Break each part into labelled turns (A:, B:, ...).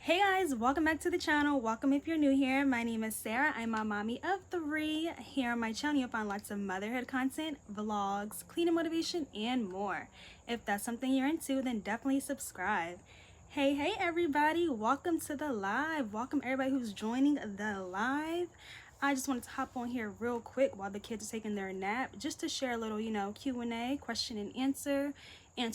A: Hey guys, welcome back to the channel. Welcome if you're new here. My name is Sarah. I'm a mommy of 3. Here on my channel you'll find lots of motherhood content, vlogs, cleaning motivation, and more. If that's something you're into, then definitely subscribe. Hey everybody, welcome to the live. Welcome everybody who's joining the live. I just wanted to hop on here real quick while the kids are taking their nap just to share a little, Q&A, question and answer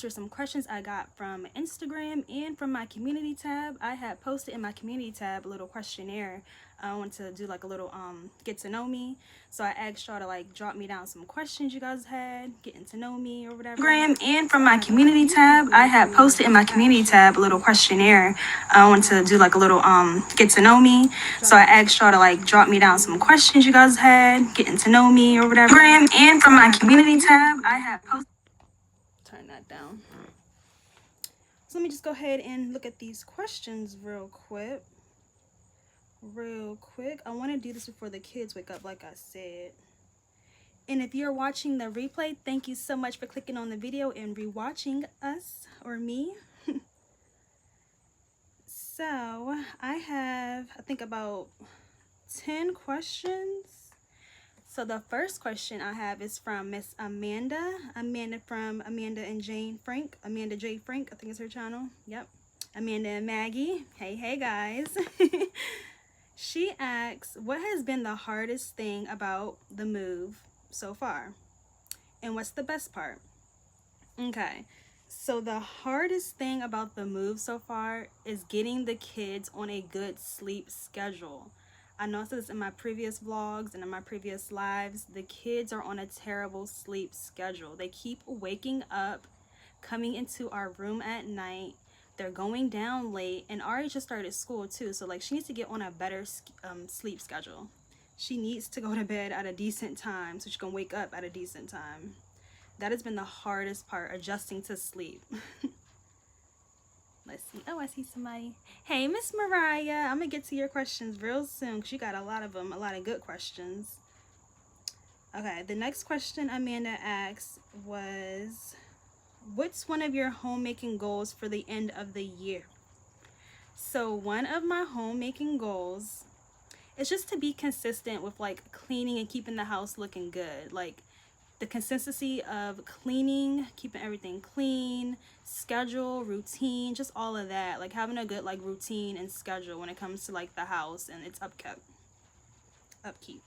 A: some questions I got from Instagram and from my community tab. I had posted in my community tab a little questionnaire. I want to do like a little get to know me. So I asked y'all to like drop me down some questions you guys had, getting to know me or whatever. Instagram and from my community tab, I had posted in my community tab a little questionnaire. I want to do like a little get to know me. So I asked y'all to like drop me down some questions you guys had, getting to know me or whatever. Instagram and from my community tab, I had posted. Turn that down. So let me just go ahead and look at these questions real quick. I want to do this before the kids wake up, like I said. And if you're watching the replay, thank you so much for clicking on the video and rewatching us or me. So I have, I think, about 10 questions. So the first question I have is from Miss Amanda. From Amanda and Jane Frank. Amanda J. Frank, I think is her channel. Yep. Amanda and Maggie. Hey guys. She asks, what has been the hardest thing about the move so far? And what's the best part? Okay. So the hardest thing about the move so far is getting the kids on a good sleep schedule. I noticed this in my previous vlogs and in my previous lives. The kids are on a terrible sleep schedule. They keep waking up, coming into our room at night. They're going down late, and Ari just started school too, so like she needs to get on a better sleep schedule. She needs to go to bed at a decent time so she can wake up at a decent time. That has been the hardest part, adjusting to sleep. Let's see. Oh, I see somebody. Hey, Miss Mariah. I'm going to get to your questions real soon because you got a lot of them, a lot of good questions. Okay, the next question Amanda asked was, what's one of your homemaking goals for the end of the year? So one of my homemaking goals is just to be consistent with like cleaning and keeping the house looking good. Like the consistency of cleaning, keeping everything clean, schedule, routine, just all of that. Like having a good like routine and schedule when it comes to like the house and its upkeep.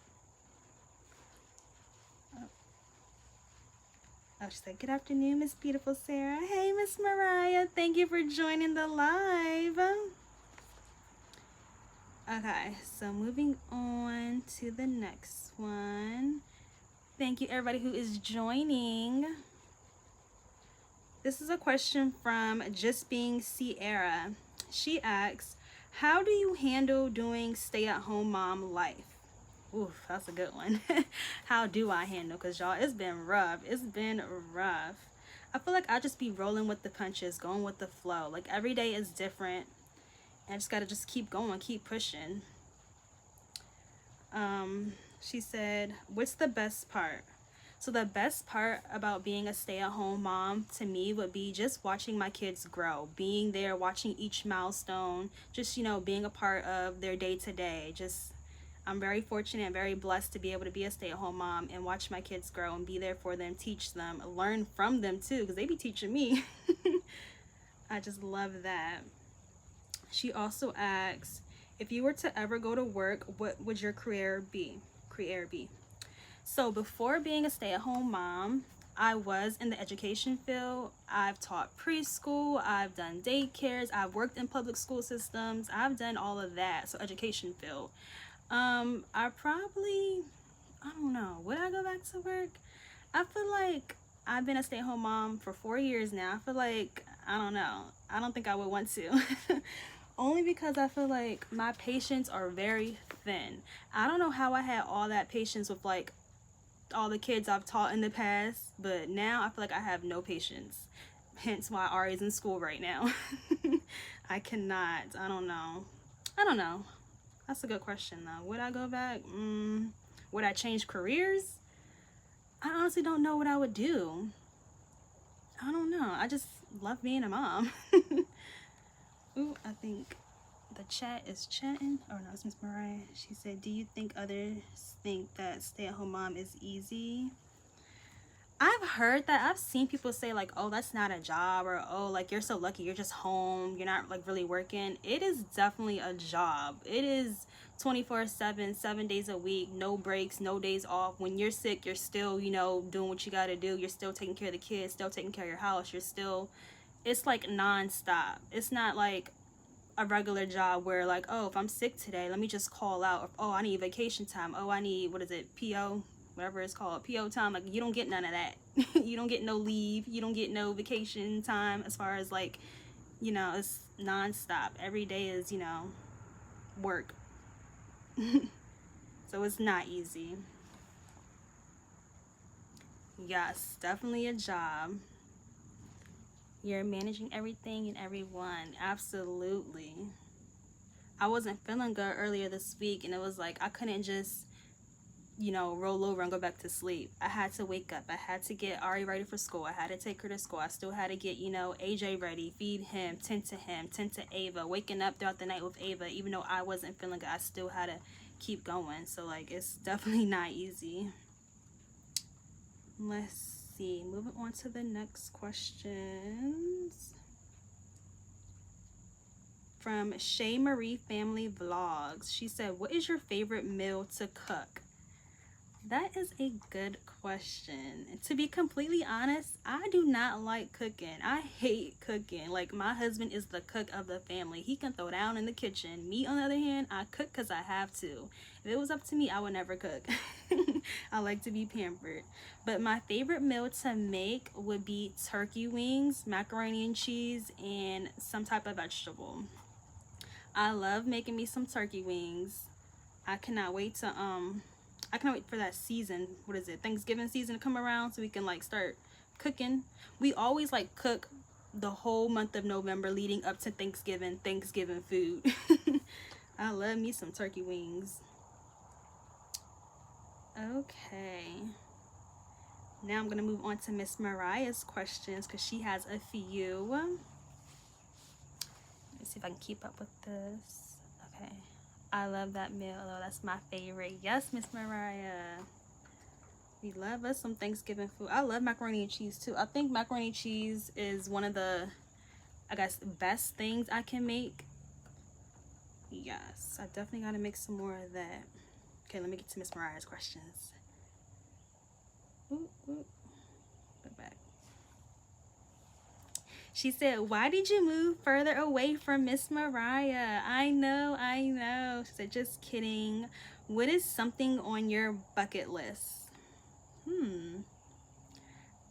A: Oh, she said, good afternoon, Miss Beautiful Sarah. Hey, Miss Mariah. Thank you for joining the live. Okay, so moving on to the next one. Thank you, everybody who is joining. This is a question from Just Being Sierra. She asks, how do you handle doing stay-at-home mom life? Oof, that's a good one. How do I handle? Because y'all, it's been rough. I feel like I just be rolling with the punches, going with the flow. Like every day is different. And I just gotta just keep going, keep pushing. She said, what's the best part? So the best part about being a stay-at-home mom to me would be just watching my kids grow, being there, watching each milestone, just, being a part of their day-to-day. I'm very fortunate and very blessed to be able to be a stay-at-home mom and watch my kids grow and be there for them, teach them, learn from them too, because they be teaching me. I just love that. She also asks, if you were to ever go to work, what would your career be? So before being a stay-at-home mom, I was in the education field. I've taught preschool, I've done daycares, I've worked in public school systems, I've done all of that. So education field. I don't know, would I go back to work? I feel like I've been a stay-at-home mom for 4 years now. I feel like, I don't know, I don't think I would want to. Only because I feel like my patience are very thin. I don't know how I had all that patience with like all the kids I've taught in the past, but now I feel like I have no patience. Hence why Ari's in school right now. I cannot. I don't know. That's a good question though. Would I go back? Would I change careers? I honestly don't know what I would do. I don't know. I just love being a mom. Ooh, I think The chat is chatting. Oh no, it's Miss Mariah. She said, do you think others think that stay-at-home mom is easy? I've heard that. I've seen people say like, oh, that's not a job, or oh, like you're so lucky, you're just home, you're not like really working. It is definitely a job. It is 24/7, 7 days a week, no breaks, no days off. When you're sick, you're still, you know, doing what you got to do. You're still taking care of the kids, still taking care of your house. You're still, it's like nonstop. It's not like a regular job where like, oh, if I'm sick today, let me just call out. Or, oh, I need vacation time. Oh, I need, what is it, PO, whatever it's called, PO time. Like, you don't get none of that. You don't get no leave. You don't get no vacation time. As far as like, you know, it's nonstop. Every day is, you know, work. So it's not easy. Yes, definitely a job. You're managing everything and everyone. Absolutely. I wasn't feeling good earlier this week, and it was like I couldn't just, you know, roll over and go back to sleep. I had to wake up. I had to get Ari ready for school. I had to take her to school. I still had to get, you know, AJ ready, feed him, tend to Ava, waking up throughout the night with Ava. Even though I wasn't feeling good, I still had to keep going. So like, it's definitely not easy. Let's see, moving on to the next questions. From Shay Marie Family Vlogs. She said, what is your favorite meal to cook? That is a good question. To be completely honest, I do not like cooking. I hate cooking. Like, my husband is the cook of the family. He can throw down in the kitchen. Me, on the other hand, I cook because I have to. If it was up to me, I would never cook. I like to be pampered. But my favorite meal to make would be turkey wings, macaroni and cheese, and some type of vegetable. I love making me some turkey wings. I cannot wait for that season. What is it? Thanksgiving season to come around so we can like start cooking. We always like cook the whole month of November leading up to Thanksgiving food. I love me some turkey wings. Okay. Now I'm going to move on to Miss Mariah's questions because she has a few. Let me see if I can keep up with this. Okay. I love that meal. Oh, that's my favorite. Yes, Miss Mariah. We love us some Thanksgiving food. I love macaroni and cheese too. I think macaroni and cheese is one of the, I guess, best things I can make. Yes, I definitely got to make some more of that. Okay, let me get to Miss Mariah's questions. Ooh. Go back. She said, why did you move further away from Miss Mariah? I know. She said, just kidding. What is something on your bucket list?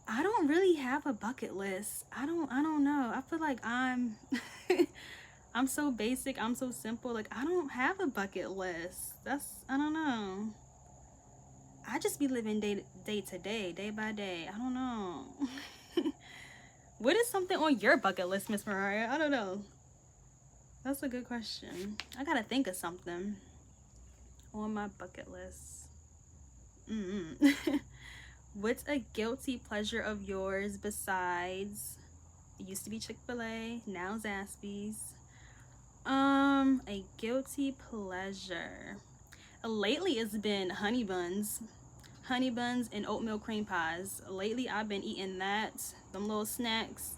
A: I don't really have a bucket list. I don't know. I feel like I'm I'm so basic. I'm so simple. Like, I don't have a bucket list. I don't know. I just be living day to day, day by day. I don't know. What is something on your bucket list, Miss Mariah? I don't know. That's a good question. I gotta think of something on my bucket list. What's a guilty pleasure of yours besides, it used to be Chick-fil-A, now Zaxby's? A guilty pleasure. Lately it's been honey buns and oatmeal cream pies. Lately I've been eating that, them little snacks.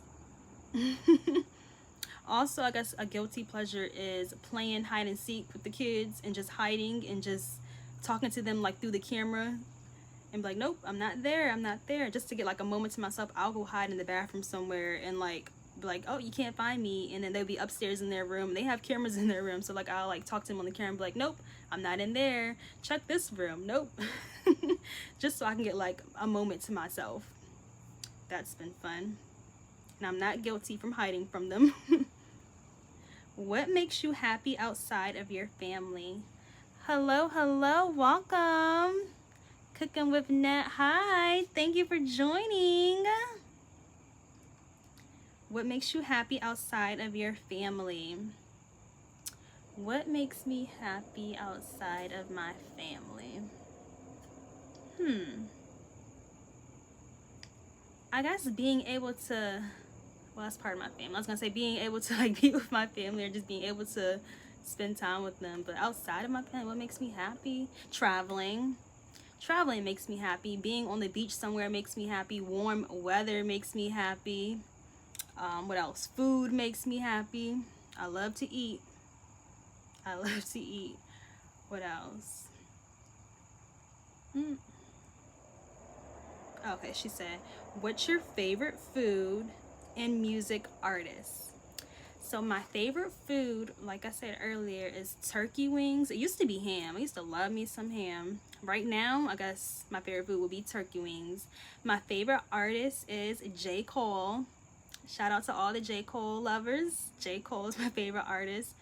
A: Also, I guess a guilty pleasure is playing hide and seek with the kids and just hiding and just talking to them like through the camera and be like, nope, I'm not there, just to get like a moment to myself. I'll go hide in the bathroom somewhere and like be like, oh, you can't find me, and then they'll be upstairs in their room. They have cameras in their room, so like I'll like talk to them on the camera and be like, nope, I'm not in there, check this room, nope. Just so I can get like a moment to myself. That's been fun, and I'm not guilty from hiding from them. What makes you happy outside of your family? Hello, welcome. Cooking with Nat, hi, thank you for joining. What makes you happy outside of your family? What makes me happy outside of my family? I guess being able to, well, that's part of my family. I was gonna say being able to like be with my family, or just being able to spend time with them. But outside of my family, what makes me happy? Traveling. Traveling makes me happy. Being on the beach somewhere makes me happy. Warm weather makes me happy. What else? Food makes me happy. I love to eat. I love to eat. What else? Okay, she said, what's your favorite food and music artist? So my favorite food, like I said earlier, is turkey wings. It used to be ham. I used to love me some ham. Right now, I guess my favorite food would be turkey wings. My favorite artist is J. Cole. Shout out to all the J. Cole lovers. J. Cole is my favorite artist.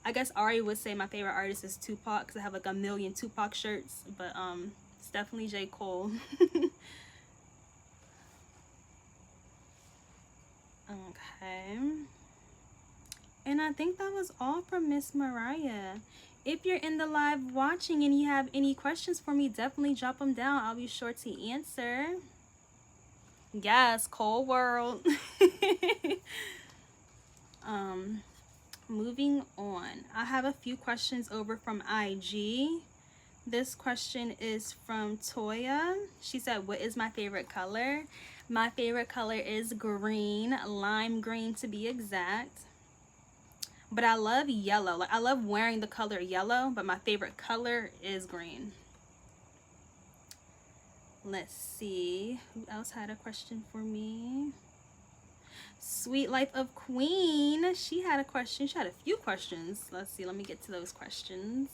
A: I guess Ari would say my favorite artist is Tupac, because I have like a million Tupac shirts. But it's definitely J. Cole. Okay. And I think that was all from Miss Mariah. If you're in the live watching and you have any questions for me, definitely drop them down. I'll be sure to answer. Yes, Cole World. Moving on. I have a few questions over from IG. This question is from Toya. She said, what is my favorite color? My favorite color is green, lime green to be exact. But I love yellow. Like, I love wearing the color yellow, but my favorite color is green. Let's see. Who else had a question for me? Sweet Life of Queen. She had a question. She had a few questions. Let's see. Let me get to those questions.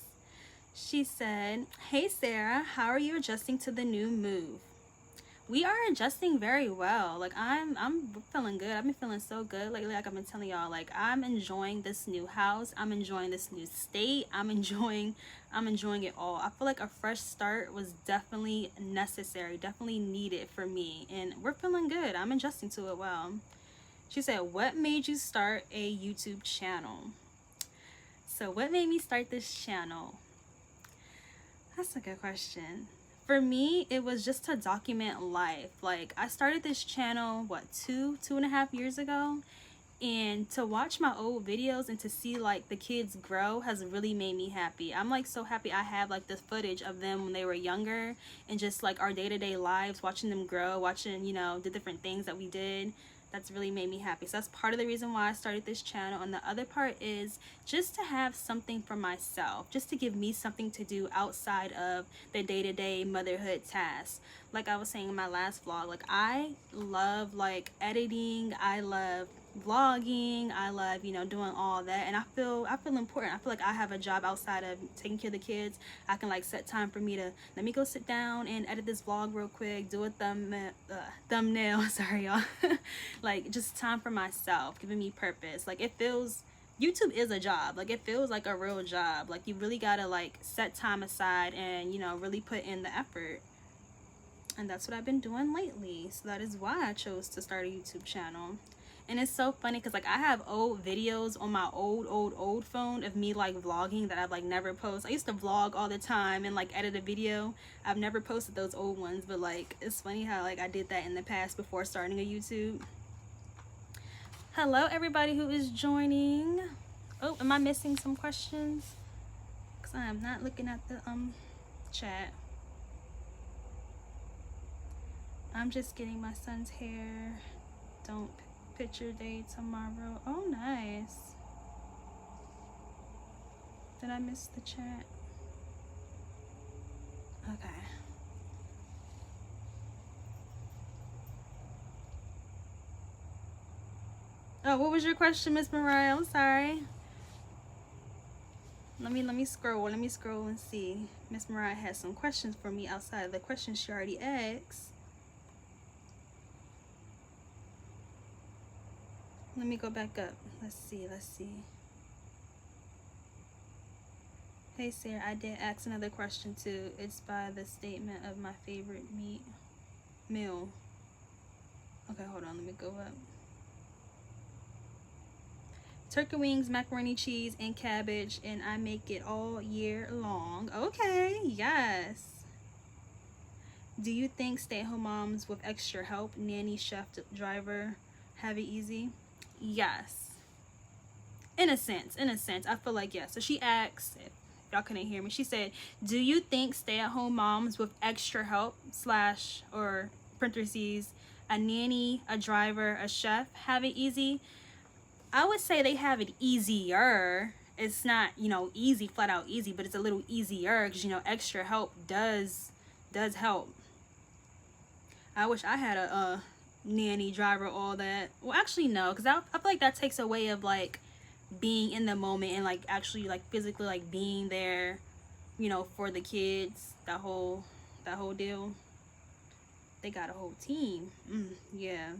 A: She said, hey Sarah, how are you adjusting to the new move? We are adjusting very well. Like, I'm feeling good. I've been feeling so good lately. Like I've been telling y'all, like, I'm enjoying this new house. I'm enjoying this new state. I'm enjoying it all. I feel like a fresh start was definitely necessary, definitely needed for me, and we're feeling good. I'm adjusting to it well. She said, what made you start a YouTube channel? So what made me start this channel? That's a good question. For me, it was just to document life. Like, I started this channel, what, two and a half years ago? And to watch my old videos and to see, like, the kids grow has really made me happy. I'm, like, so happy I have, like, the footage of them when they were younger and just, like, our day-to-day lives, watching them grow, watching, you know, the different things that we did. That's really made me happy. So that's part of the reason why I started this channel. And the other part is just to have something for myself, just to give me something to do outside of the day-to-day motherhood tasks. Like I was saying in my last vlog, like, I love, like, editing, I love vlogging, I love, you know, doing all that, and I feel important. I feel like I have a job outside of taking care of the kids. I can, like, set time for me to, let me go sit down and edit this vlog real quick, do a thumbnail, sorry y'all. Like, just time for myself, giving me purpose. Like, it feels, YouTube is a job. Like, it feels like a real job. Like, you really gotta, like, set time aside and, you know, really put in the effort. And that's what I've been doing lately. So that is why I chose to start a YouTube channel. And it's so funny because, like, I have old videos on my old phone of me, like, vlogging that I've, like, never posted. I used to vlog all the time and, like, edit a video. I've never posted those old ones, but, like, it's funny how, like, I did that in the past before starting a YouTube. Hello everybody who is joining. Oh, am I missing some questions? Because I am not looking at the chat. I'm just getting my son's hair. Don't picture day tomorrow. Oh, nice. Did I miss the chat? Okay. Oh, what was your question, Miss Mariah? I'm sorry. Let me scroll. Let me scroll and see. Miss Mariah has some questions for me outside of the questions she already asked. Let me go back up. Let's see. Hey Sarah, I did ask another question too. It's by the statement of my favorite meal. Okay, hold on. Let me go up. Turkey wings, macaroni cheese, and cabbage, and I make it all year long. Okay, yes. Do you think stay-at-home moms with extra help, nanny, chef, driver, have it easy? Yes. In a sense, I feel like, yeah. So she asks, if y'all couldn't hear me, she said, do you think stay-at-home moms with extra help slash, or parentheses, a nanny, a driver, a chef have it easy? I would say they have it easier. It's not, you know, easy, flat out easy, but it's a little easier because, you know, extra help does help. I wish I had a nanny, driver, all that. Well, actually, no, because I feel like that takes away of, like, being in the moment and, like, actually, like, physically, like, being there, you know, for the kids. That whole deal. They got a whole team. Yeah.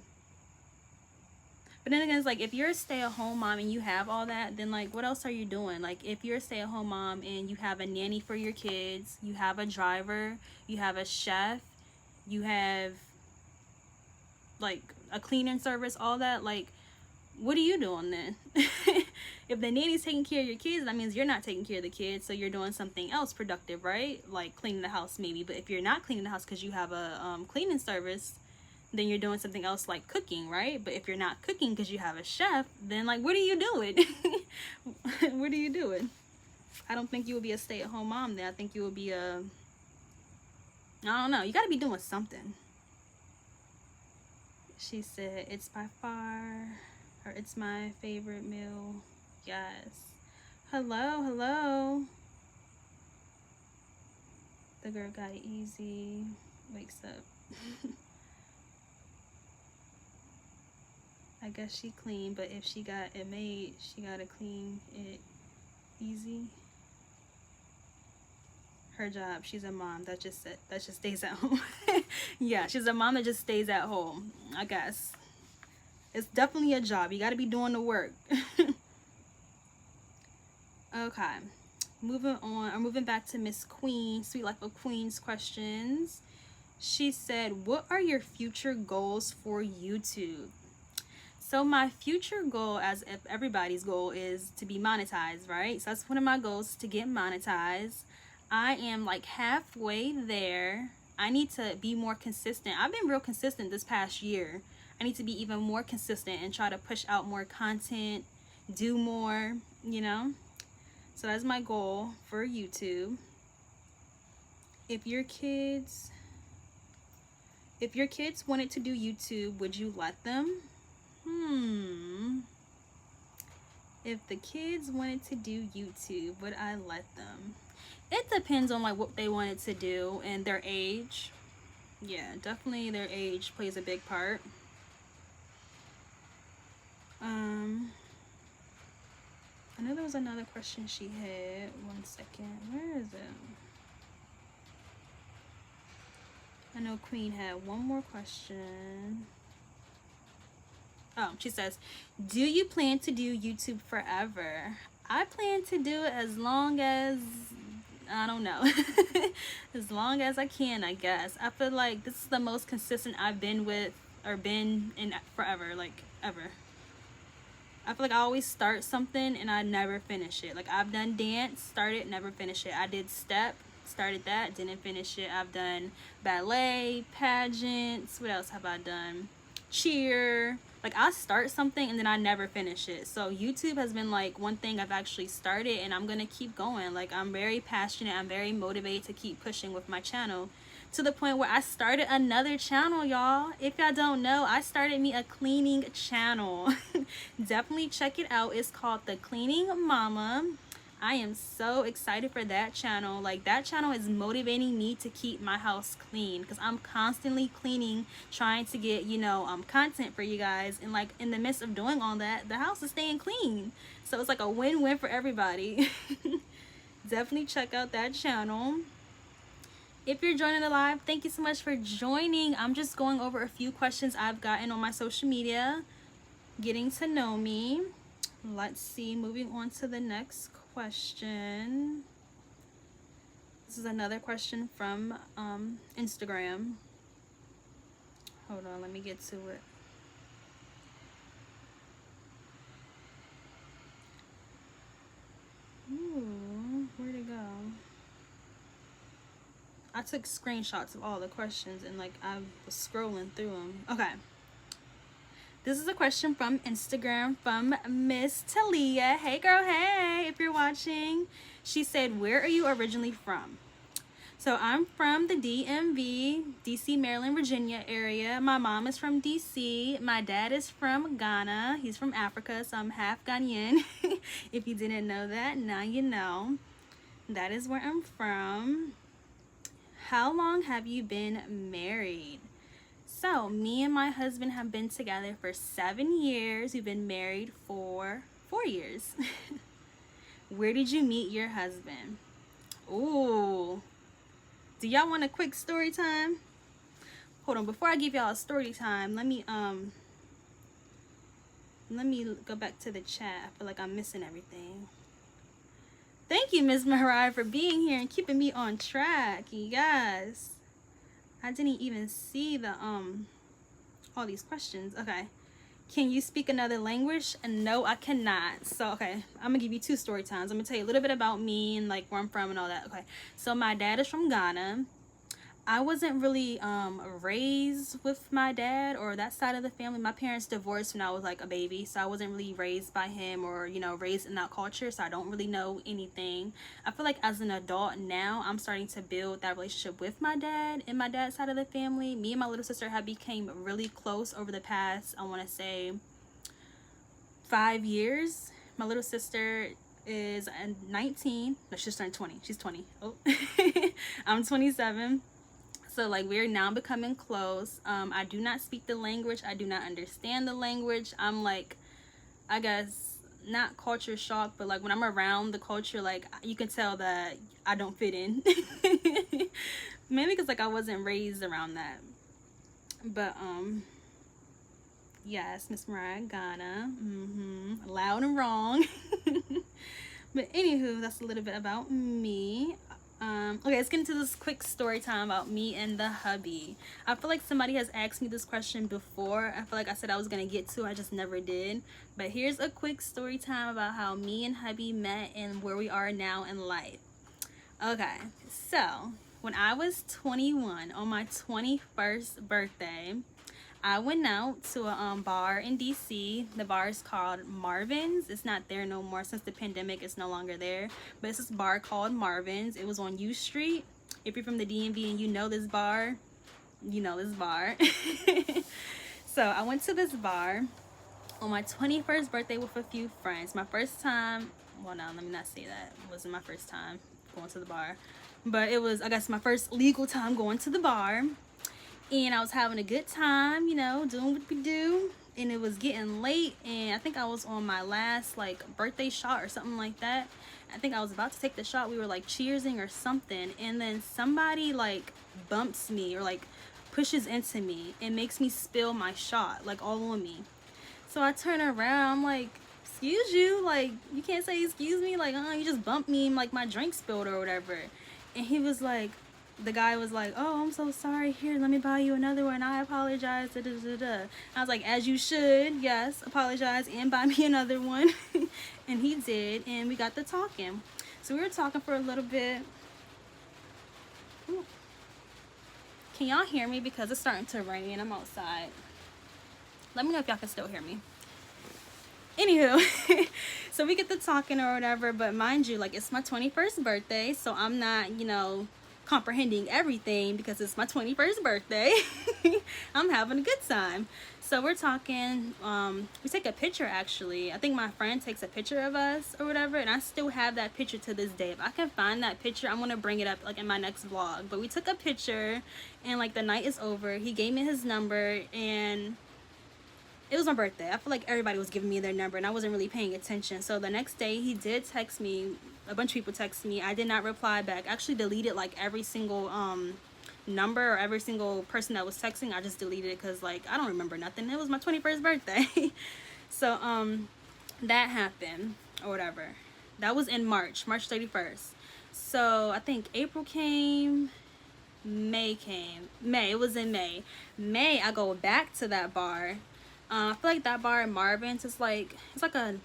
A: But then again, it's like, if you're a stay-at-home mom and you have all that, then, like, what else are you doing? Like, if you're a stay-at-home mom and you have a nanny for your kids, you have a driver, you have a chef, you have, like, a cleaning service, all that, like, what are you doing then? If the nanny's taking care of your kids, that means you're not taking care of the kids, so you're doing something else productive, right? Like cleaning the house, maybe. But if you're not cleaning the house because you have a cleaning service, then you're doing something else like cooking, right? But if you're not cooking because you have a chef, then, like, what are you doing? What are you doing? I don't think you would be a stay-at-home mom then. I think you would be a, I don't know. You got to be doing something. She said, it's by far, or it's my favorite meal. Yes. Hello, hello. The girl got it easy. Wakes up. I guess she clean, but if she got it made, she gotta clean it easy. Her job, she's a mom that just stays at home. Yeah, she's a mom that just stays at home, I guess. It's definitely a job. You gotta be doing the work. Okay, moving on, or moving back to Miss Queen, Sweet Life of Queens questions. She said, what are your future goals for YouTube? So my future goal, as if everybody's goal, is to be monetized, right? So that's one of my goals, to get monetized. I am like halfway there. I need to be more consistent. I've been real consistent this past year. I need to be even more consistent and try to push out more content, do more, you know? So that's my goal for YouTube. If your kids wanted to do YouTube, would you let them? If the kids wanted to do YouTube, would I let them? It depends on, like, what they wanted to do and their age. Yeah, definitely their age plays a big part. I know there was another question she had. One second. Where is it? I know Queen had one more question. Oh, she says, do you plan to do YouTube forever? I plan to do it as long as, I don't know, as long as I can, I guess. I feel like this is the most consistent I've been with, or been in forever, like ever. I feel like I always start something and I never finish it. Like, I've done dance, started, never finished it. I did step, started that, didn't finish it. I've done ballet, pageants, what else have I done? Cheer. Like, I start something and then I never finish it. So YouTube has been like one thing I've actually started, and I'm gonna keep going. Like, I'm very passionate, I'm very motivated to keep pushing with my channel, to the point where I started another channel, y'all. If y'all don't know, I started me a cleaning channel. Definitely check it out. It's called The Cleaning Mama. I am so excited for that channel. Like, that channel is motivating me to keep my house clean, because I'm constantly cleaning, trying to get, you know, content for you guys, and, like, in the midst of doing all that, the house is staying clean. So it's like a win-win for everybody. Definitely check out that channel. If you're joining the live, thank you so much for joining. I'm just going over a few questions I've gotten on my social media, getting to know me. Let's see, moving on to the next question. This is another question from Instagram. Hold on, let me get to it. Ooh, where'd it go? I took screenshots of all the questions and, like, I was scrolling through them. Okay. This is a question from Instagram from Miss Talia. Hey girl, hey, if you're watching. She said, where are you originally from? So I'm from the DMV, DC, Maryland, Virginia area. My mom is from DC. My dad is from Ghana. He's from Africa, so I'm half Ghanaian. If you didn't know that, now you know. That is where I'm from. How long have you been married? So me and my husband have been together for 7 years. We've been married for 4 years. Where did you meet your husband? Ooh. Do y'all want a quick story time? Hold on, before I give y'all a story time, let me go back to the chat. I feel like I'm missing everything. Thank you, Ms. Mariah, for being here and keeping me on track, you guys. I didn't even see the all these questions. Okay. Can you speak another language? And no, I cannot. So, okay, I'm gonna give you 2 story times. I'm gonna tell you a little bit about me and like where I'm from and all that. Okay, so my dad is from Ghana. I wasn't really raised with my dad or that side of the family. My parents divorced when I was like a baby, so I wasn't really raised by him or, you know, raised in that culture, so I don't really know anything. I feel like as an adult now, I'm starting to build that relationship with my dad and my dad's side of the family. Me and my little sister have become really close over the past, I want to say, 5 years. My little sister is 19. No, she's turned 20. She's 20. Oh, I'm 27. So like we're now becoming close. I do not speak the language. I do not understand the language. I'm like, I guess not culture shock, but like when I'm around the culture, like you can tell that I don't fit in. Maybe because like I wasn't raised around that. But yes, Miss Mariah, Ghana. Loud and wrong. But anywho, that's a little bit about me. Okay, let's get into this quick story time about me and the hubby. I feel like somebody has asked me this question before. I feel like I said I was gonna get to, I just never did. But here's a quick story time about how me and hubby met and where we are now in life. Okay, so when I was 21, on my 21st birthday, I went out to a bar in DC. The bar is called Marvin's. It's not there no more since the pandemic. It's no longer there. But it's this bar called Marvin's. It was on U Street. If you're from the DMV and you know this bar, you know this bar. So I went to this bar on my 21st birthday with a few friends. My first time, well, no, let me not say that. It wasn't my first time going to the bar. But it was, I guess, my first legal time going to the bar. And I was having a good time, you know, doing what we do. And it was getting late. And I think I was on my last, like, birthday shot or something like that. I think I was about to take the shot. We were, like, cheersing or something. And then somebody, like, bumps me or, like, pushes into me and makes me spill my shot, like, all on me. So I turn around. I'm like, excuse you? Like, you can't say excuse me? Like, you just bumped me and, like, my drink spilled or whatever. And he was like, the guy was like, oh, I'm so sorry. Here, let me buy you another one. I apologize. Da, da, da, da. I was like, as you should. Yes, apologize and buy me another one. And he did. And we got to talking. So we were talking for a little bit. Ooh. Can y'all hear me? Because it's starting to rain. I'm outside. Let me know if y'all can still hear me. Anywho, so we get to talking or whatever. But mind you, like, it's my 21st birthday. So I'm not, you know, comprehending everything because it's my 21st birthday. I'm having a good time. So we're talking, we take a picture actually. I think my friend takes a picture of us or whatever, and I still have that picture to this day. If I can find that picture, I'm gonna bring it up like in my next vlog. But we took a picture and like the night is over. He gave me his number and it was my birthday. I feel like everybody was giving me their number and I wasn't really paying attention. So the next day he did text me. A bunch of people texted me. I did not reply back. I actually deleted like every single number or every single person that was texting. I just deleted it because like I don't remember nothing. It was my 21st birthday. So that happened or whatever. That was in March 31st. So I think April came, May came. May, it was in May. May, I go back to that bar. I feel like that bar in Marvin's is like, it's like a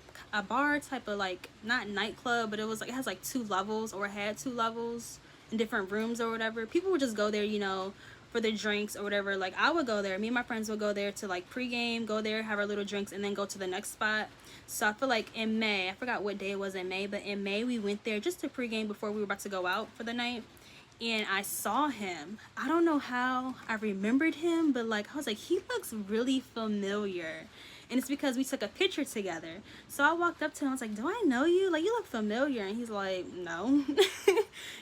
A: bar type of like, not nightclub, but it was like, it has like 2 levels or had 2 levels in different rooms or whatever. People would just go there, you know, for the drinks or whatever, like I would go there. Me and my friends would go there to like pregame, go there, have our little drinks, and then go to the next spot. So I feel like in May, I forgot what day it was in May, but in May we went there just to pregame before we were about to go out for the night. And I saw him. I don't know how I remembered him, but like I was like, he looks really familiar. And it's because we took a picture together. So I walked up to him, I was like, do I know you? Like, you look familiar. And he's like, no.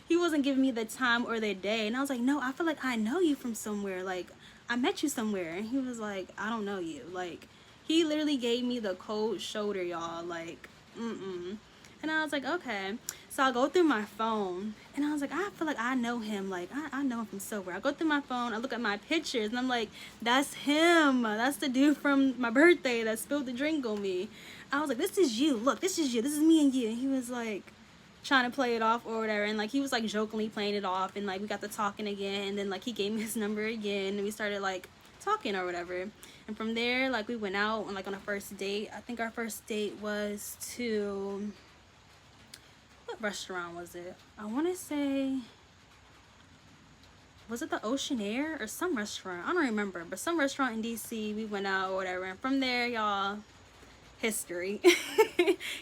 A: He wasn't giving me the time or the day. And I was like, no, I feel like I know you from somewhere. Like, I met you somewhere. And he was like, I don't know you. Like, he literally gave me the cold shoulder, y'all. Like, And I was like, okay. So I go through my phone, and I was like, I feel like I know him. Like, I know him from somewhere. I go through my phone, I look at my pictures, and I'm like, that's him. That's the dude from my birthday that spilled the drink on me. I was like, this is you. Look, this is you. This is me and you. And he was like, trying to play it off or whatever. And, like, he was, like, jokingly playing it off. And, like, we got to talking again. And then, like, he gave me his number again. And we started, like, talking or whatever. And from there, like, we went out and, like, on a first date. I think our first date was to... what restaurant was it? I want to say, was it the Ocean Air or some restaurant? I don't remember, but some restaurant in DC. We went out or whatever, and from there, y'all, history.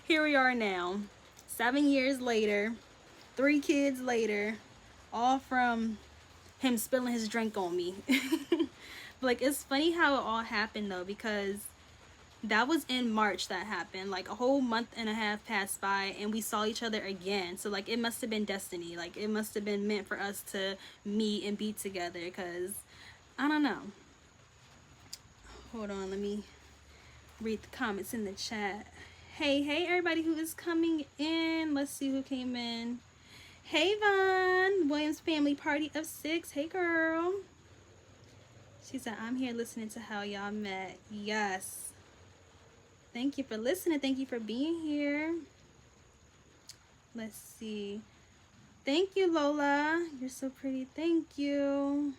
A: Here we are now, 7 years later, 3 kids later, all from him spilling his drink on me. Like, it's funny how it all happened though, because that was in March that happened. Like, a whole month and a half passed by and we saw each other again. So, like, it must have been destiny. Like, it must have been meant for us to meet and be together, because I don't know. Hold on, let me read the comments in the chat. Hey everybody who is coming in. Let's see who came in. Hey Vaughn, Williams family party of 6. Hey girl. She said, I'm here listening to how y'all met. Yes. Thank you for listening. Thank you for being here. Let's see. Thank you, Lola. You're so pretty. Thank you.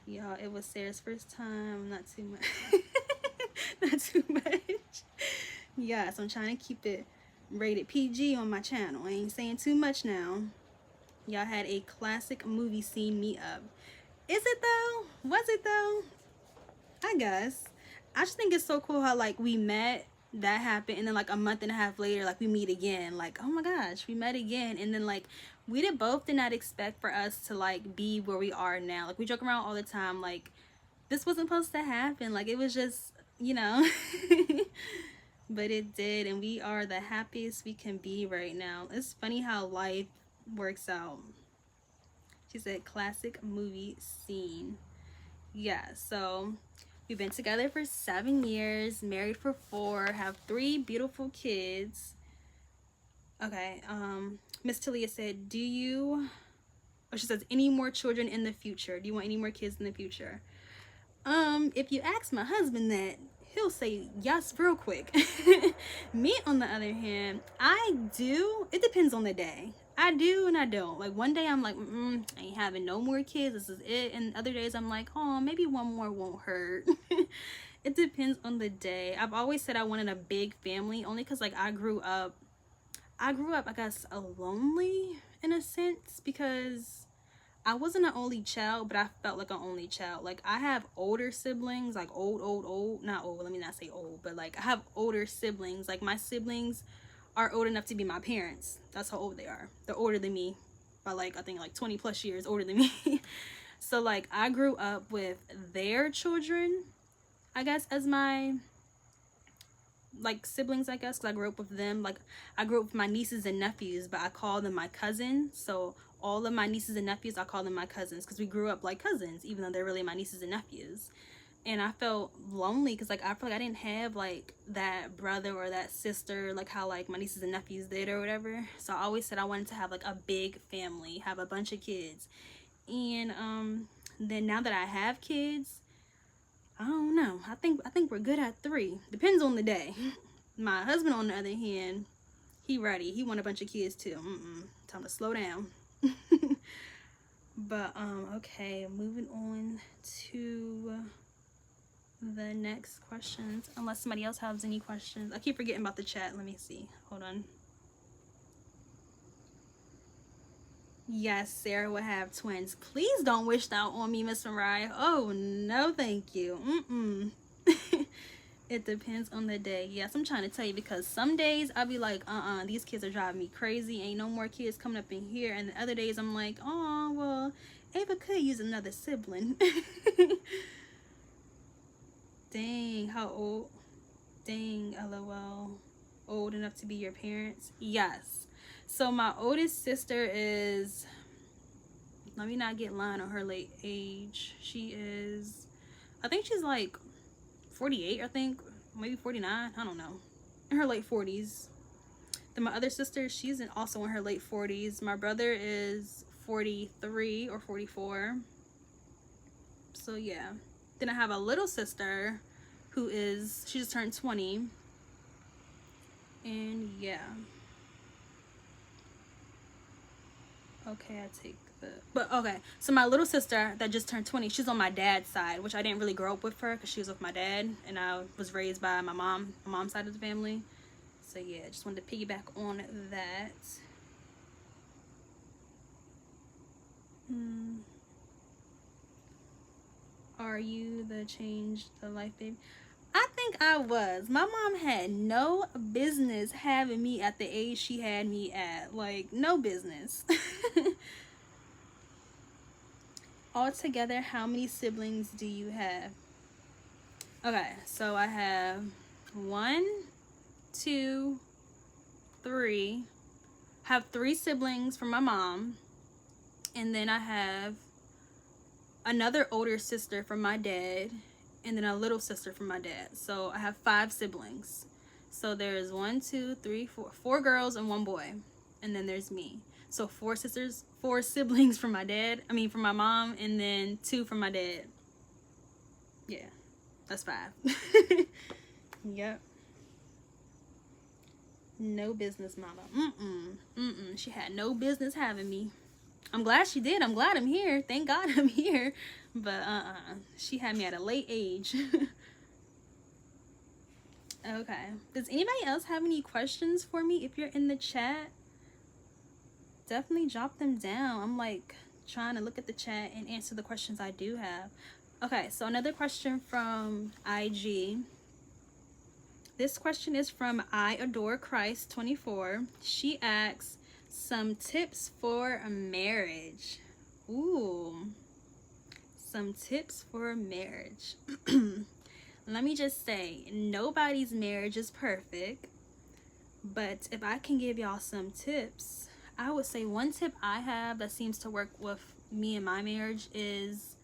A: Y'all, it was Sarah's first time. Not too much. Not too much. Yes, I'm trying to keep it rated PG on my channel. I ain't saying too much now. Y'all had a classic movie scene meetup. Is it though? Was it though? I guess. I just think it's so cool how, like, we met, that happened, and then, like, a month and a half later, like, we meet again. Like, oh my gosh, we met again. And then, like, we both did not expect for us to, like, be where we are now. Like, we joke around all the time, like, this wasn't supposed to happen. Like, it was just, you know. But it did, and we are the happiest we can be right now. It's funny how life works out. She said, classic movie scene. Yeah, so... we've been together for 7 years, married for 4, have 3 beautiful kids. Okay, Miss Talia said, do you, oh, she says, any more children in the future? Do you want any more kids in the future? If you ask my husband that, he'll say yes real quick. Me, on the other hand, I do. It depends on the day. I do and I don't. Like, one day I'm like, I ain't having no more kids. This is it. And other days I'm like, oh, maybe one more won't hurt. It depends on the day. I've always said I wanted a big family, only because, like, I grew up, I guess, lonely in a sense, because I wasn't an only child, but I felt like an only child. Like, I have older siblings, like old, not old, let me not say old, but like, I have older siblings. Like, my siblings are old enough to be my parents. That's how old they are. They're older than me by, like, I think like 20 plus years older than me. So, like, I grew up with their children, I guess, as my, like, siblings, I guess, because I grew up with them. Like, I grew up with my nieces and nephews, but I call them my cousins. So all of my nieces and nephews, I call them my cousins, because we grew up like cousins, even though they're really my nieces and nephews. And I felt lonely because, like, I feel like I didn't have, like, that brother or that sister, like how, like, my nieces and nephews did or whatever. So I always said I wanted to have, like, a big family, have a bunch of kids. And then now that I have kids, I don't know. I think we're good at 3. Depends on the day. My husband, on the other hand, he ready. He want a bunch of kids too. Time to slow down. But okay, moving on to the next questions, unless somebody else has any questions. I keep forgetting about the chat. Let me see. Hold on. Yes, Sarah would have twins. Please don't wish that on me, Miss Mariah. Oh, no, thank you. It depends on the day. Yes, I'm trying to tell you, because some days I'll be like, these kids are driving me crazy. Ain't no more kids coming up in here. And the other days I'm like, oh, well, Ava could use another sibling. Dang, how old? Dang, LOL. Old enough to be your parents? Yes. So my oldest sister is, let me not get lying on her late age. She is, I think she's like 48, I think. Maybe 49. I don't know. In her late 40s. Then my other sister, she's also in her late 40s. My brother is 43 or 44. So yeah. Then I have a little sister who is, she just turned 20. And yeah. Okay, I take the, but okay. So my little sister that just turned 20, she's on my dad's side, which I didn't really grow up with her because she was with my dad, and I was raised by my mom's side of the family. So yeah, just wanted to piggyback on that. Are you the change the life baby? I think I was. My mom had no business having me at the age she had me at. Like, no business. Altogether, how many siblings do you have? Okay, so I have 1, 2, 3. I have 3 siblings from my mom. And then I have another older sister from my dad. And then a little sister from my dad. So I have 5 siblings. So there's 1, 2, 3, 4. 4 girls and 1 boy. And then there's me. So 4 siblings from my dad. I mean, from my mom. And then 2 from my dad. Yeah. That's 5. Yep. No business, mama. She had no business having me. I'm glad she did. I'm glad I'm here. Thank God I'm here. But she had me at a late age. Okay. Does anybody else have any questions for me? If you're in the chat, definitely drop them down. I'm like trying to look at the chat and answer the questions I do have. Okay, so another question from IG. This question is from I Adore Christ 24. She asks, some tips for a marriage. Ooh, some tips for a marriage. Let me just say, nobody's marriage is perfect, but if I can give y'all some tips, I would say one tip I have that seems to work with me and my marriage is,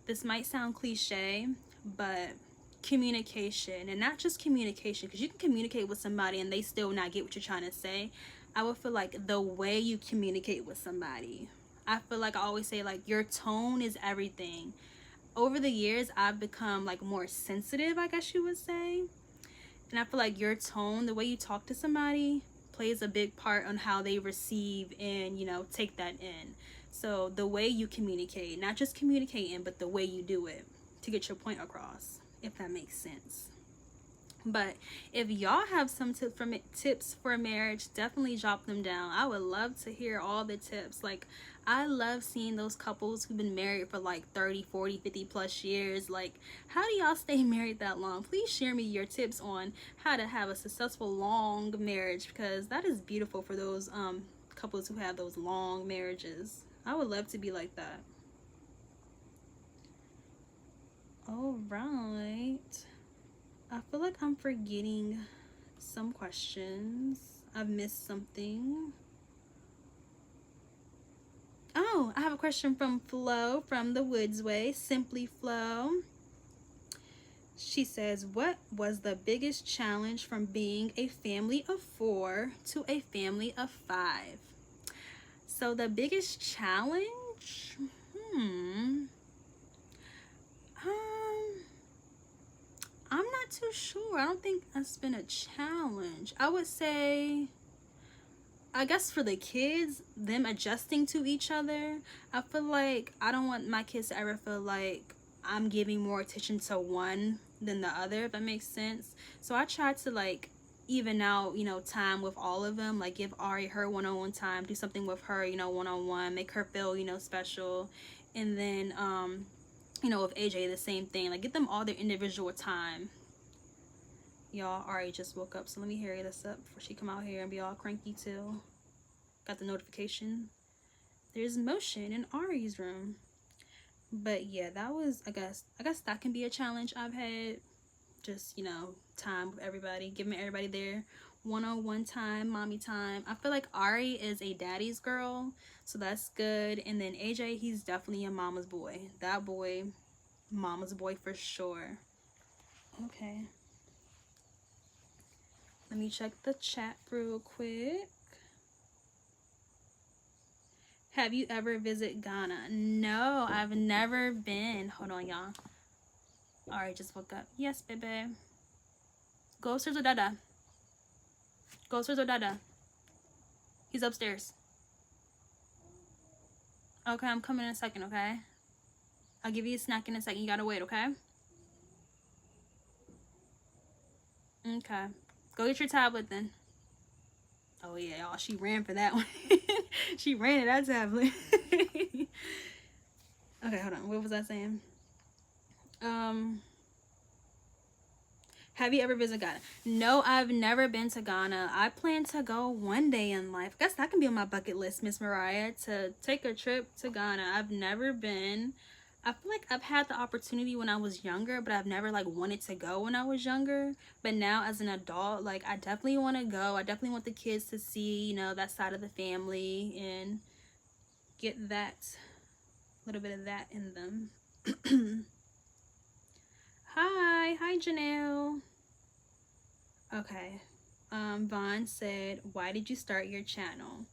A: this might sound cliche, but communication. And not just communication, because you can communicate with somebody and they still not get what you're trying to say. I would feel like the way you communicate with somebody. I feel like I always say, like, your tone is everything. Over the years, I've become like more sensitive, I guess you would say. And I feel like your tone, the way you talk to somebody, plays a big part on how they receive and, you know, take that in. So the way you communicate, not just communicating, but the way you do it to get your point across, if that makes sense. But if y'all have some tips for marriage, definitely drop them down. I would love to hear all the tips. Like, I love seeing those couples who've been married for like 30, 40, 50 plus years. Like, how do y'all stay married that long? Please share me your tips on how to have a successful long marriage, because that is beautiful for those couples who have those long marriages. I would love to be like that. All right. I feel like I'm forgetting some questions. I've missed something. Oh, I have a question from Flo from the Woods Way. Simply Flo. She says, what was the biggest challenge from being a family of 4 to a family of 5? So the biggest challenge? I'm not too sure. I don't think it's been a challenge. I would say, I guess for the kids, them adjusting to each other. I feel like I don't want my kids to ever feel like I'm giving more attention to one than the other, if that makes sense. So I try to like even out, you know, time with all of them. Like give Ari her one-on-one time, do something with her, you know, one-on-one, make her feel, you know, special. And then you know, with AJ the same thing. Like get them all their individual time. Y'all, Ari just woke up, so let me hurry this up before she come out here and be all cranky too. Got the notification. There's motion in Ari's room. But yeah, that was, I guess that can be a challenge I've had. Just, you know, time with everybody, giving everybody their one-on-one time, mommy time. I feel like Ari is a daddy's girl, so that's good. And then AJ, he's definitely a mama's boy. That boy, mama's boy for sure. Okay. Let me check the chat real quick. Have you ever visited Ghana? No, I've never been. Hold on, y'all. Alright, just woke up. Yes, baby. Go upstairs with Dada. Go upstairs with Dada. He's upstairs. Okay, I'm coming in a second, okay? I'll give you a snack in a second. You gotta wait, okay? Okay. Go get your tablet then. Oh yeah, y'all. She ran for that one. She ran at that tablet. Okay, hold on. What was I saying? Have you ever visited Ghana? No, I've never been to Ghana. I plan to go one day in life. I guess that can be on my bucket list, Miss Mariah, to take a trip to Ghana. I've never been. I feel like I've had the opportunity when I was younger, but I've never like wanted to go when I was younger. But now as an adult, like I definitely want to go. I definitely want the kids to see, you know, that side of the family and get that little bit of that in them. Hi Janelle. Okay. Vaughn said, why did you start your channel?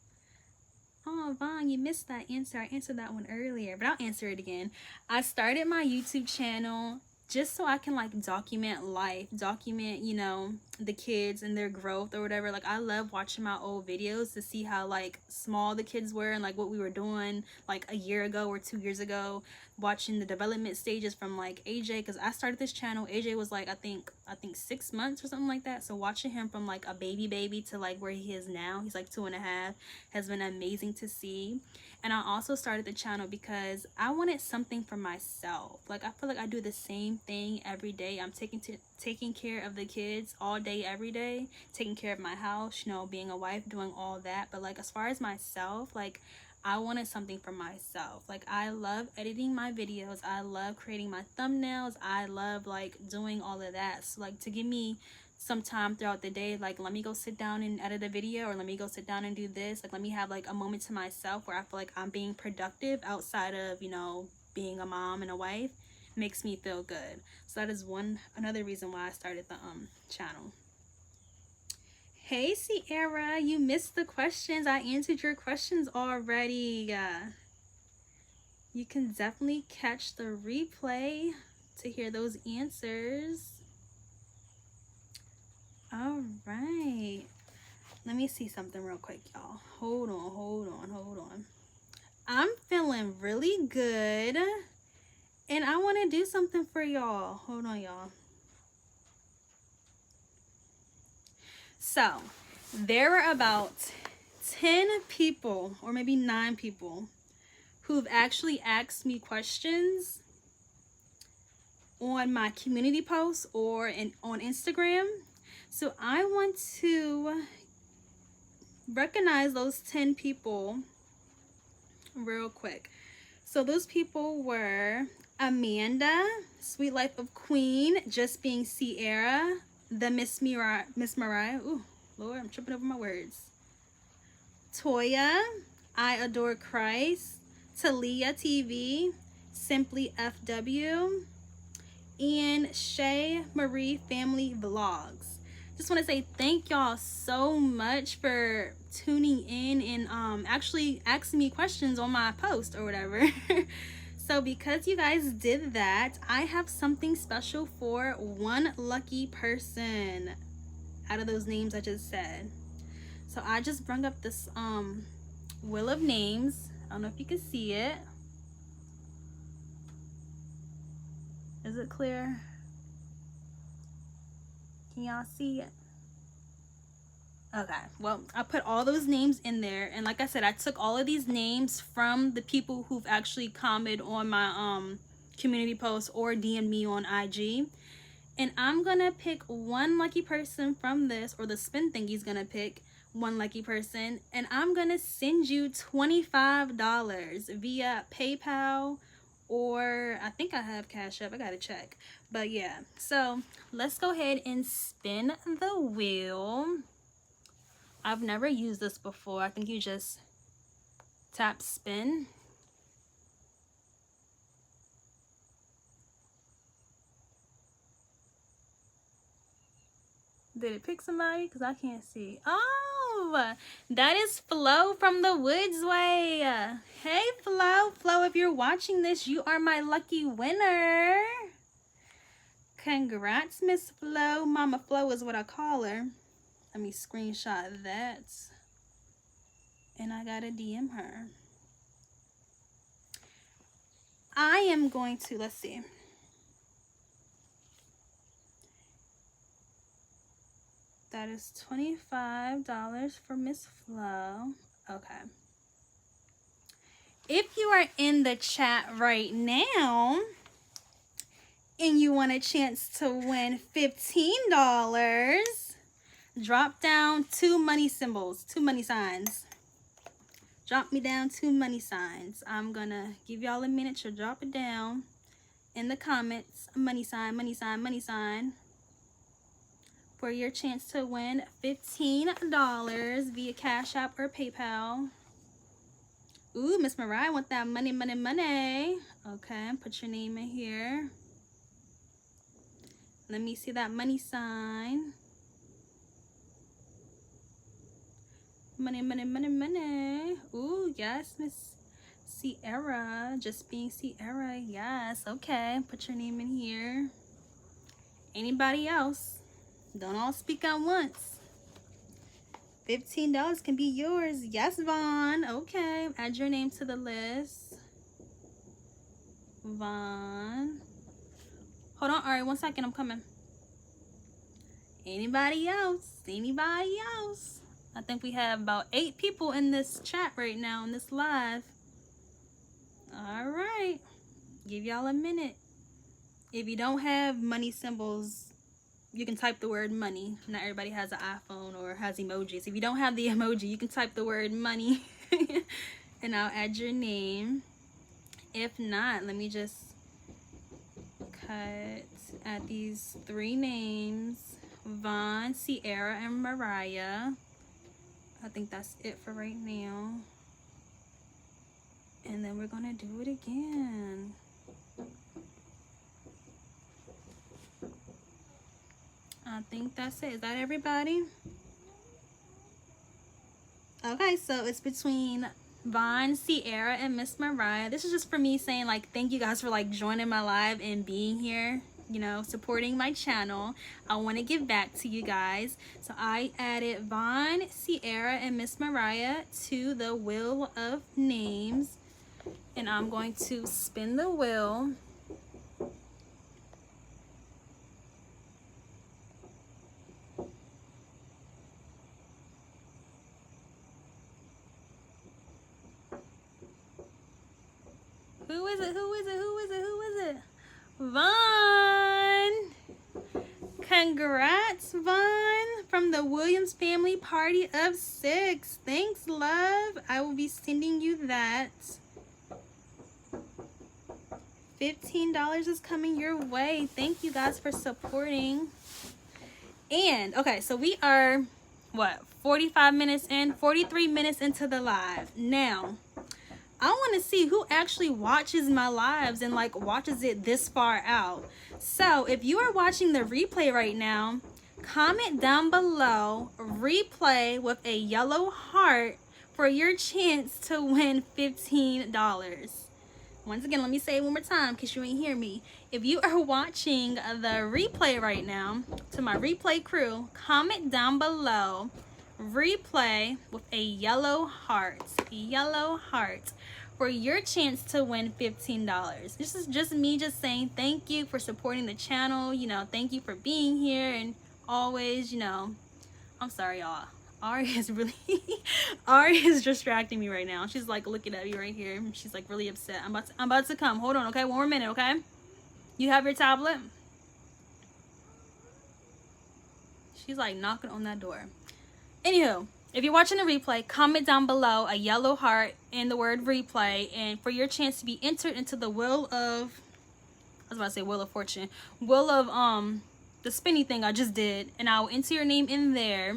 A: Oh, Vaughn, you missed that answer. I answered that one earlier, but I'll answer it again. I started my YouTube channel just so I can like document life, document, you know, the kids and their growth or whatever. Like I love watching my old videos to see how like small the kids were and like what we were doing like a year ago or 2 years ago, watching the development stages from like AJ, because I started this channel, AJ was like I think 6 months or something like that. So watching him from like a baby to like where he is now, he's like 2.5, has been amazing to see. And I also started the channel because I wanted something for myself. Like I feel like I do the same thing every day. I'm taking care of the kids all day every day, taking care of my house, you know, being a wife, doing all that. But like as far as myself, like I wanted something for myself. Like I love editing my videos, I love creating my thumbnails, I love like doing all of that. So like to give me some time throughout the day, like let me go sit down and edit a video, or let me go sit down and do this, like let me have like a moment to myself where I feel like I'm being productive outside of, you know, being a mom and a wife, makes me feel good. So that is another reason why I started the channel. Hey Sierra, you missed the questions. I answered your questions already. You can definitely catch the replay to hear those answers. All right, let me see something real quick, y'all. Hold on. I'm feeling really good and I want to do something for y'all. Hold on, y'all. So there were about 10 people or maybe 9 people who've actually asked me questions on my community posts or on Instagram. So I want to recognize those 10 people real quick. So those people were Amanda, Sweet Life of Queen, Just Being Sierra, the Miss Mariah. Ooh, Lord, I'm tripping over my words. Toya, I Adore Christ, Talia TV, Simply FW, and Shay Marie Family Vlogs. Just want to say thank y'all so much for tuning in and actually asking me questions on my post or whatever. So because you guys did that, I have something special for one lucky person out of those names I just said. So I just brought up this wheel of names. I don't know if you can see it. Is it clear? Can y'all see it? Okay, well, I put all those names in there, and like I said, I took all of these names from the people who've actually commented on my community post or DM me on IG. And I'm gonna pick one lucky person from this, or the spin thingy's gonna pick one lucky person, and I'm gonna send you $25 via PayPal, or I think I have Cash App, I gotta check. But yeah, so let's go ahead and spin the wheel. I've never used this before. I think you just tap spin. Did it pick somebody? Because I can't see. Oh, that is Flo from the Woods Way. Hey, Flo. Flo, if you're watching this, you are my lucky winner. Congrats, Miss Flo. Mama Flo is what I call her. Let me screenshot that. And I gotta DM her. I am going to, let's see. That is $25 for Miss Flo. Okay. If you are in the chat right now and you want a chance to win $15, drop down 2 money symbols, 2 money signs. Drop me down 2 money signs. I'm gonna give y'all a minute to drop it down in the comments. Money sign, money sign, money sign. For your chance to win $15 via Cash App or PayPal. Ooh, Miss Mariah want that money, money, money. Okay, put your name in here. Let me see that money sign. Money, money, money, money. Ooh, yes, Miss Sierra. Just being Sierra. Yes, okay. Put your name in here. Anybody else? Don't all speak at once. $15 can be yours. Yes, Vaughn. Okay. Add your name to the list. Vaughn. Hold on. All right, 1 second. I'm coming. Anybody else? Anybody else? I think we have about 8 people in this chat right now, in this live. All right. Give y'all a minute. If you don't have money symbols, you can type the word money. Not everybody has an iPhone or has emojis. If you don't have the emoji, you can type the word money and I'll add your name. If not, let me just add these 3 names: Vaughn, Sierra, and Mariah. I think that's it for right now. And then we're gonna do it again. I think that's it. Is that everybody? Okay, so it's between Vaughn, Sierra, and Miss Mariah. This is just for me saying, like, thank you guys for, like, joining my live and being here, you know, supporting my channel. I want to give back to you guys. So I added Vaughn, Sierra, and Miss Mariah to the wheel of names. And I'm going to spin the wheel. Who is it? Who is it? Who is it? Who is it? Vaughn. Congrats, Vaughn, from the Williams family party of 6. Thanks, love. I will be sending you that. $15 is coming your way. Thank you guys for supporting. And, okay, so we are, what, 45 minutes in? 43 minutes into the live. Now, I want to see who actually watches my lives and, like, watches it this far out. So if you are watching the replay right now, comment down below replay with a yellow heart for your chance to win $15. Once again, let me say it one more time in case you ain't hear me. If you are watching the replay right now, to my replay crew, comment down below replay with a yellow heart for your chance to win $15. This is just me just saying thank you for supporting the channel. You know, thank you for being here, and always, you know, I'm sorry, y'all. Ari is really Ari is distracting me right now. She's like looking at me right here. She's like really upset. I'm about to come. Hold on, okay? One more minute, okay? You have your tablet? She's like knocking on that door. Anywho, if you're watching the replay, comment down below a yellow heart and the word replay, and for your chance to be entered into the wheel of, I was about to say wheel of fortune, wheel of the spinny thing I just did, and I will enter your name in there,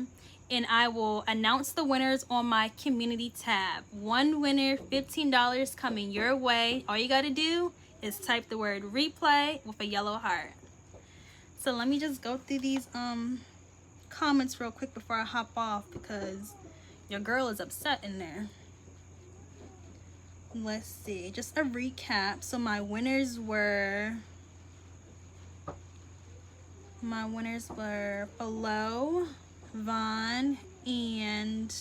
A: and I will announce the winners on my community tab. One winner, $15 coming your way. All you gotta do is type the word replay with a yellow heart. So let me just go through these comments real quick before I hop off, because your girl is upset in there. Let's see, just a recap. So my winners were Flo, Vaughn, and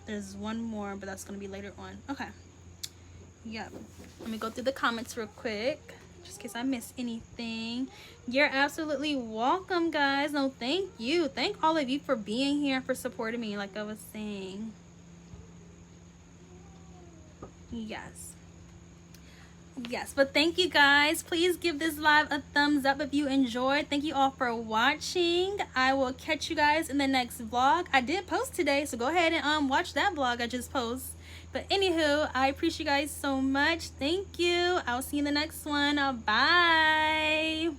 A: there's one more, but that's gonna be later on. Okay, yep. Let me go through the comments real quick, just in case I miss anything. You're absolutely welcome, guys. No, thank you. Thank all of you for being here and for supporting me, like I was saying. Yes, but thank you guys. Please give this live a thumbs up if you enjoyed. Thank you all for watching. I will catch you guys in the next vlog. I did post today, so go ahead and watch that vlog I just posted. But anywho, I appreciate you guys so much. Thank you. I'll see you in the next one. Bye.